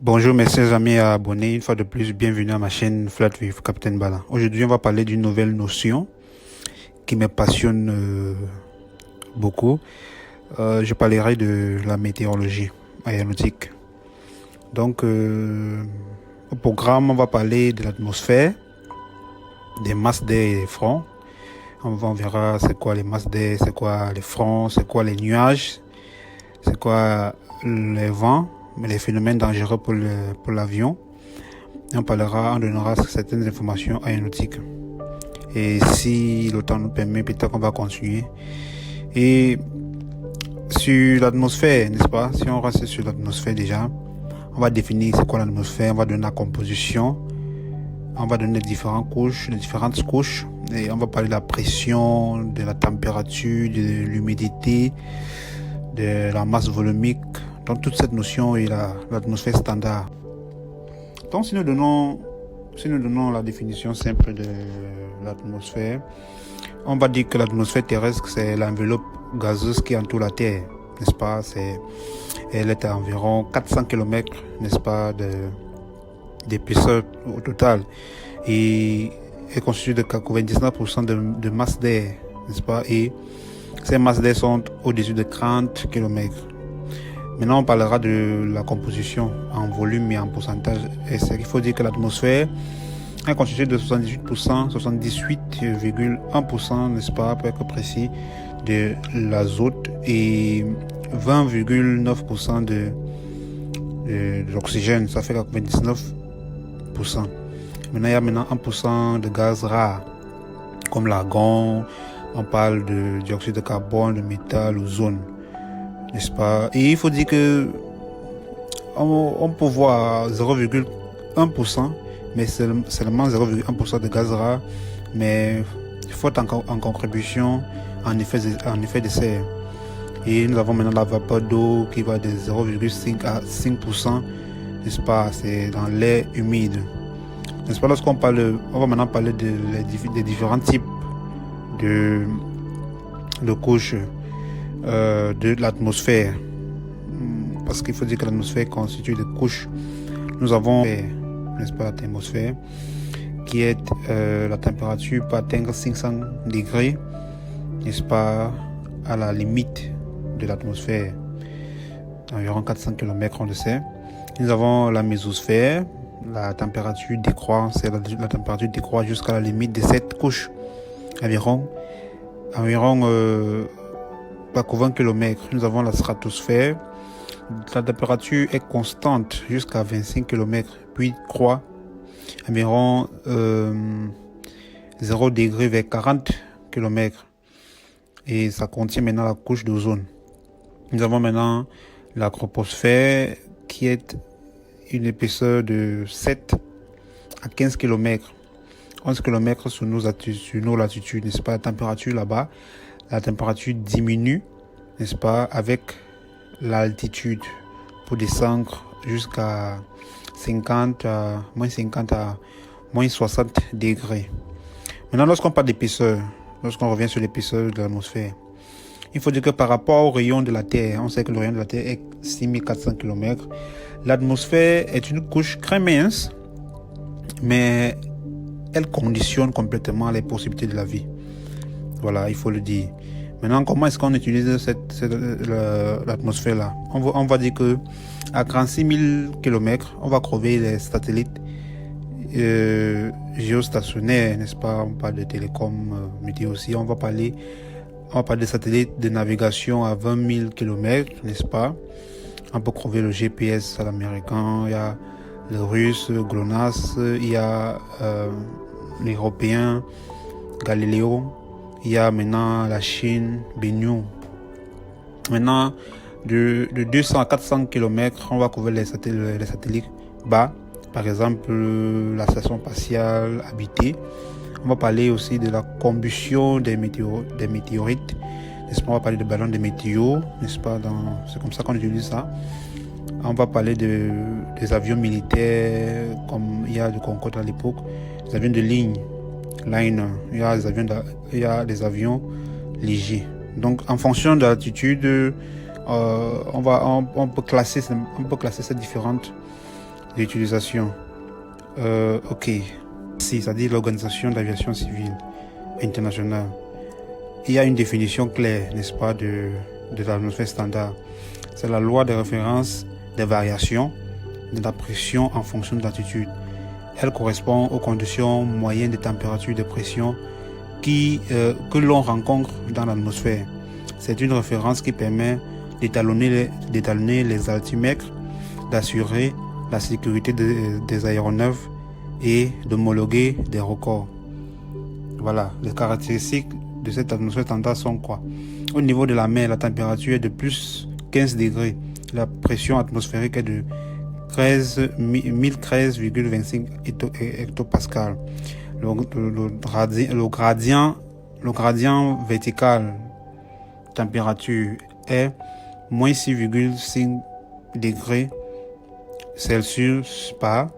Bonjour mes chers amis et abonnés, une fois de plus, bienvenue à ma chaîne Flat with Captain Bala. Aujourd'hui, on va parler d'une nouvelle notion qui me passionne beaucoup. Je parlerai de la météorologie aéronautique. Donc, au programme, on va parler de l'atmosphère, des masses d'air et des fronts. On verra c'est quoi les masses d'air, c'est quoi les fronts, c'est quoi les nuages, c'est quoi les vents, les phénomènes dangereux pour l'avion. On donnera certaines informations aéronautiques. Et si le temps nous permet, peut-être qu'on va continuer. Et sur l'atmosphère, n'est-ce pas? Si on reste sur l'atmosphère déjà, on va définir c'est quoi l'atmosphère, on va donner la composition, on va donner les différentes couches, et on va parler de la pression, de la température, de l'humidité, de la masse volumique. Donc toute cette notion est l'atmosphère standard. Donc si nous donnons la définition simple de l'atmosphère, on va dire que l'atmosphère terrestre, c'est l'enveloppe gazeuse qui entoure la Terre, n'est-ce pas? Elle est à environ 400 km, n'est-ce pas, d'épaisseur au total. Et est constituée de 99% de masse d'air, n'est-ce pas? Et ces masses d'air sont au-dessus de 30 km. Maintenant, on parlera de la composition en volume et en pourcentage. Et c'est qu'il faut dire que l'atmosphère est constituée de 78%, 78,1%, n'est-ce pas, pour être précis, de l'azote et 20,9% de l'oxygène. Ça fait 99%. Maintenant, il y a 1% de gaz rares, comme l'argon, on parle de dioxyde de carbone, de métal, l'ozone, n'est-ce pas? Et il faut dire que on peut voir 0,1%, mais seulement 0,1% de gaz rare, mais faute en contribution en effet de serre. Et nous avons maintenant la vapeur d'eau qui va de 0,5 à 5%, n'est-ce pas? C'est dans l'air humide, n'est-ce pas? On va maintenant parler des différents types de couches de l'atmosphère, parce qu'il faut dire que l'atmosphère constitue de couches. Nous avons, n'est-ce pas, l'atmosphère qui est la température peut atteindre 500 degrés, n'est-ce pas, à la limite de l'atmosphère, environ 400 km, on le sait. Nous avons la mésosphère, la température décroît, la température décroît jusqu'à la limite de cette couche, environ 20 km. Nous avons la stratosphère. La température est constante jusqu'à 25 km, puis croît environ 0 degré vers 40 km. Et ça contient maintenant la couche d'ozone. Nous avons maintenant la troposphère qui est une épaisseur de 7 à 15 km. 11 km sur nos latitudes, n'est-ce pas? La température là-bas, la température diminue, n'est-ce pas, avec l'altitude pour descendre jusqu'à moins 50 à moins 60 degrés. Maintenant, lorsqu'on parle d'épaisseur, lorsqu'on revient sur l'épaisseur de l'atmosphère, il faut dire que par rapport au rayon de la Terre, on sait que le rayon de la Terre est 6400 km. L'atmosphère est une couche très mince, mais elle conditionne complètement les possibilités de la vie. Voilà, il faut le dire. Maintenant, comment est-ce qu'on utilise l'atmosphère là? On va dire que à 36 000 km, on va crever les satellites géostationnaires, n'est-ce pas? On parle de télécom, météo aussi. On va parler des satellites de navigation à 20 000 km, n'est-ce pas? On peut crever le GPS à l'américain, il y a le russe, GLONASS, il y a l'européen, Galileo. Il y a maintenant la Chine, Bennu. Maintenant, de 200 à 400 km, on va couvrir les satellites bas. Par exemple, la station spatiale habitée. On va parler aussi de la combustion des météorites. N'est-ce pas? On va parler de ballons de météo, n'est-ce pas? C'est comme ça qu'on utilise ça. On va parler des avions militaires, comme il y a de Concorde à l'époque, des avions de ligne. Liner, il y a des avions légers. Donc en fonction de l'altitude, on peut classer ces différentes L'utilisation. Ok. Si, c'est-à-dire l'Organisation d'aviation civile internationale. Il y a une définition claire, n'est-ce pas, de l'atmosphère standard. C'est la loi de référence des variations de la pression en fonction de l'altitude. Elle correspond aux conditions moyennes de température et de pression que l'on rencontre dans l'atmosphère. C'est une référence qui permet d'étalonner les altimètres, d'assurer la sécurité des aéronefs et d'homologuer des records. Voilà, les caractéristiques de cette atmosphère standard sont quoi? Au niveau de la mer, la température est de plus 15 degrés. La pression atmosphérique est de 1013,25 hectopascal. Le gradient vertical température est moins 6,5 degrés Celsius par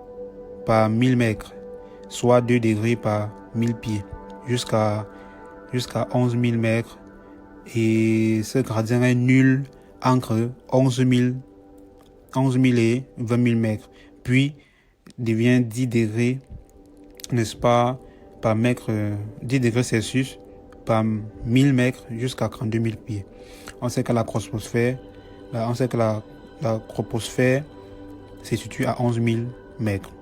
1000 mètres, soit 2 degrés par 1000 pieds, jusqu'à 11 000 mètres. Et ce gradient est nul entre 11 000 et 20 000 mètres, puis devient 10 degrés, n'est-ce pas, par mètre, 10 degrés Celsius par 1000 mètres jusqu'à 32 000 pieds. On sait que la troposphère se situe à 11 000 mètres.